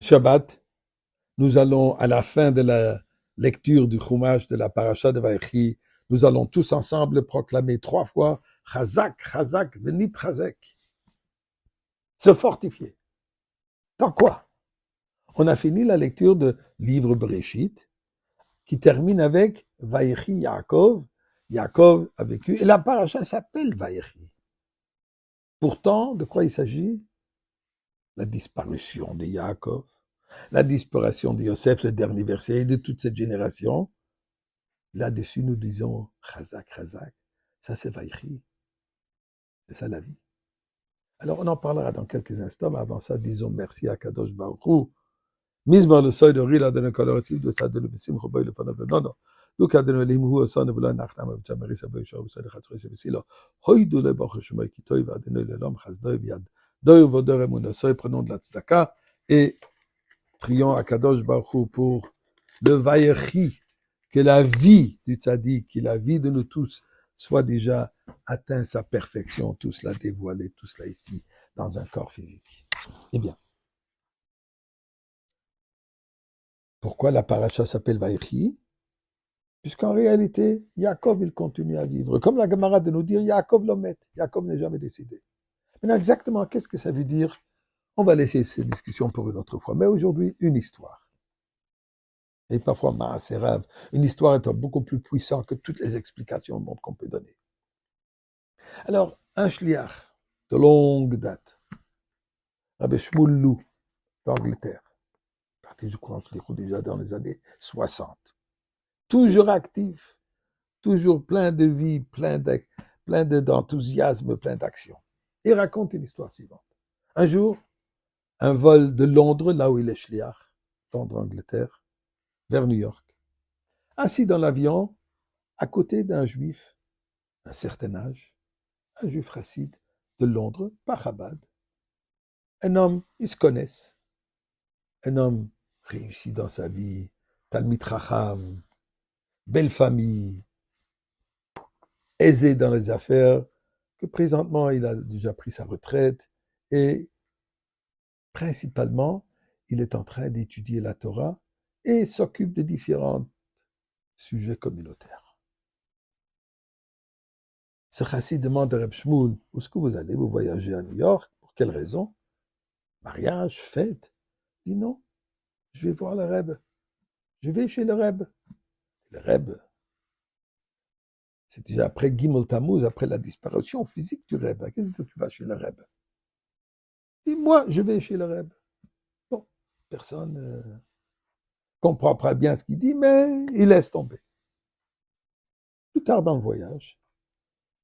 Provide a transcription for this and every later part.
Shabbat, nous allons, à la fin de la lecture du Chumash de la paracha de Vayechi, nous allons tous ensemble proclamer 3 fois Chazak, Chazak, Venit Chazek. Se fortifier. Dans quoi? On a fini la lecture de livre Bereshit, qui termine avec Vayechi Yaakov. Yaakov a vécu, et la paracha s'appelle Vayechi. Pourtant, de quoi il s'agit? La disparition de Yaakov, la disparition de Yosef, le dernier verset, et de toute cette génération. Là-dessus, nous disons Chazak, Chazak. Ça, c'est Vayechi. C'est ça la vie. Alors, on en parlera dans quelques instants, mais avant ça, disons merci à Kadosh Baruch Hu. Mizmor le soy de rila de coloratif de sa de le besim choboy le fana non. Donc à de l'im hu son vela nachlam av chamari sa boy shav sa de khatsre se besilo. Hoydu le bach shmay ki toy va de le lam khazdoy biad. Doy vodor emun soy prenons de la tzedaka et prions à Kadosh Baruch Hu pour le Vayechi, que la vie du tzaddik, que la vie de nous tous soit déjà atteint sa perfection, tous la dévoilée, tous là ici, dans un corps physique. Eh bien, pourquoi la paracha s'appelle Vayechi? Puisqu'en réalité, Yaakov, il continue à vivre. Comme la Gemara de nous dire, Yaakov l'omet, Yaakov n'est jamais décédé. Maintenant, exactement, qu'est-ce que ça veut dire? On va laisser ces discussions pour une autre fois. Mais aujourd'hui, une histoire. Et parfois, c'est rêve. Une histoire étant beaucoup plus puissante que toutes les explications au monde qu'on peut donner. Alors, un shliach de longue date, Rabbi Shmuel Lou, d'Angleterre, parti, je crois, déjà dans les années 60. Toujours actif, toujours plein de vie, plein d'enthousiasme, plein d'action. Il raconte une histoire suivante. Un jour, un vol de Londres, là où il est shliach, Londres, Angleterre, vers New York. Assis dans l'avion, à côté d'un juif, d'un certain âge, un juif racide de Londres, pas Chabad. Un homme, ils se connaissent. Un homme réussi dans sa vie, Talmid Chacham, belle famille, aisé dans les affaires, que présentement il a déjà pris sa retraite et principalement il est en train d'étudier la Torah et s'occupe de différents sujets communautaires. Ce chassid demande à Reb Shmuel, où est-ce que vous allez? Vous voyagez à New York? Pour quelle raison? Mariage, fête? Il dit non, je vais voir le Reb. Je vais chez le Reb. Le Reb, c'est déjà après Gimel Tammuz, après la disparition physique du Reb. Qu'est-ce que tu vas chez le Reb? Et moi, je vais chez le Reb. Bon, personne ne comprend pas bien ce qu'il dit, mais il laisse tomber. Plus tard dans le voyage,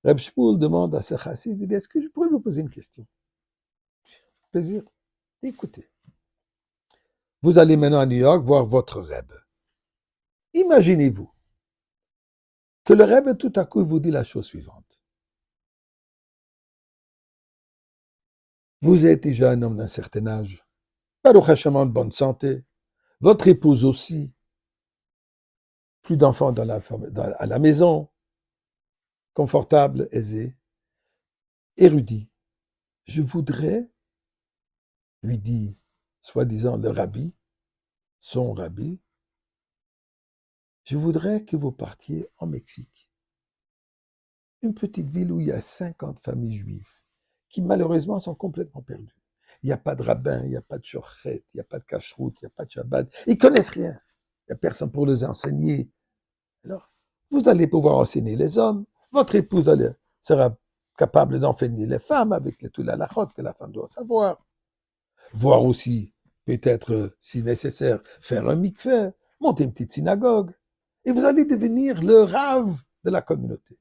Reb Shmuel demande à ce chassid, il dit, est-ce que je pourrais vous poser une question? Plaisir. Écoutez, vous allez maintenant à New York voir votre Reb. Imaginez-vous que le Reb tout à coup vous dit la chose suivante. Vous êtes déjà un homme d'un certain âge, Baruch Hashem de bonne santé, votre épouse aussi, plus d'enfants à la maison, confortable, aisé, érudit. Je voudrais, lui dit, soi-disant le rabbi, son rabbi, je voudrais que vous partiez en Mexique, une petite ville où il y a 50 familles juives, qui malheureusement sont complètement perdues. Il n'y a pas de rabbin, il n'y a pas de shochet, il n'y a pas de cacheroute, il n'y a pas de Shabbat. Ils ne connaissent rien. Il n'y a personne pour les enseigner. Alors, vous allez pouvoir enseigner les hommes. Votre épouse sera capable d'enseigner les femmes avec tout la halachot que la femme doit savoir. Voir aussi, peut-être, si nécessaire, faire un mikveh, monter une petite synagogue. Et vous allez devenir le rave de la communauté.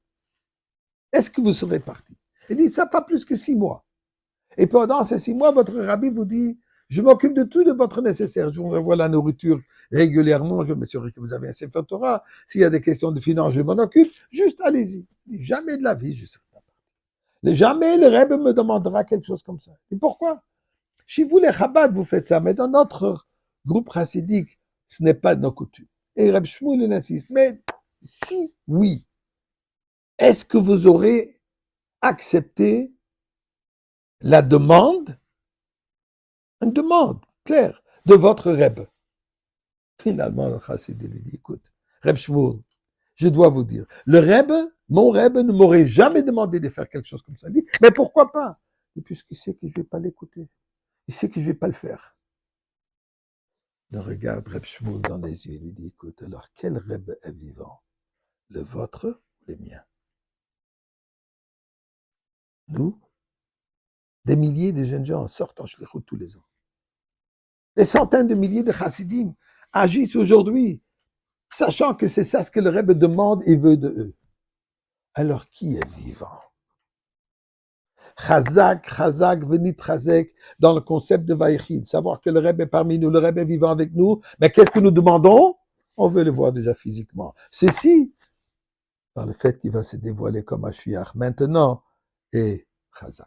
Est-ce que vous serez parti? Il dit ça pas plus que 6 mois. Et pendant ces 6 mois, votre rabbi vous dit, je m'occupe de tout de votre nécessaire. Je vous envoie la nourriture régulièrement. Je m'assure que vous avez un Sefer Torah. S'il y a des questions de finances, je m'en occupe. Juste allez-y. Jamais de la vie, je ne serai pas parti. Jamais le Rebbe me demandera quelque chose comme ça. Et pourquoi? Chez vous, les Chabad, vous faites ça. Mais dans notre groupe chassidique, ce n'est pas de nos coutumes. Et Reb Shmuel insiste. Mais si oui, est-ce que vous aurez accepté la demande, une demande claire, de votre Reb. Finalement, le Chassidé lui dit, écoute, Reb Shmuel, je dois vous dire, le Reb, mon Reb ne m'aurait jamais demandé de faire quelque chose comme ça. Il dit, mais pourquoi pas? Et puisqu'il sait que je ne vais pas l'écouter, il sait que je ne vais pas le faire. Il regarde Reb Shmuel dans les yeux et lui dit, écoute, alors quel Reb est vivant? Le vôtre ou le mien? Nous, des milliers de jeunes gens sortent en shlichut tous les ans. Des centaines de milliers de chassidim agissent aujourd'hui, sachant que c'est ça ce que le Rebbe demande et veut de eux. Alors qui est vivant? Chazak, Chazak, Venit Chazek, dans le concept de Vaïchid, savoir que le Rebbe est parmi nous, le Rebbe est vivant avec nous, mais qu'est-ce que nous demandons? On veut le voir déjà physiquement. Ceci, dans le fait qu'il va se dévoiler comme Mashiach maintenant, et Chazak.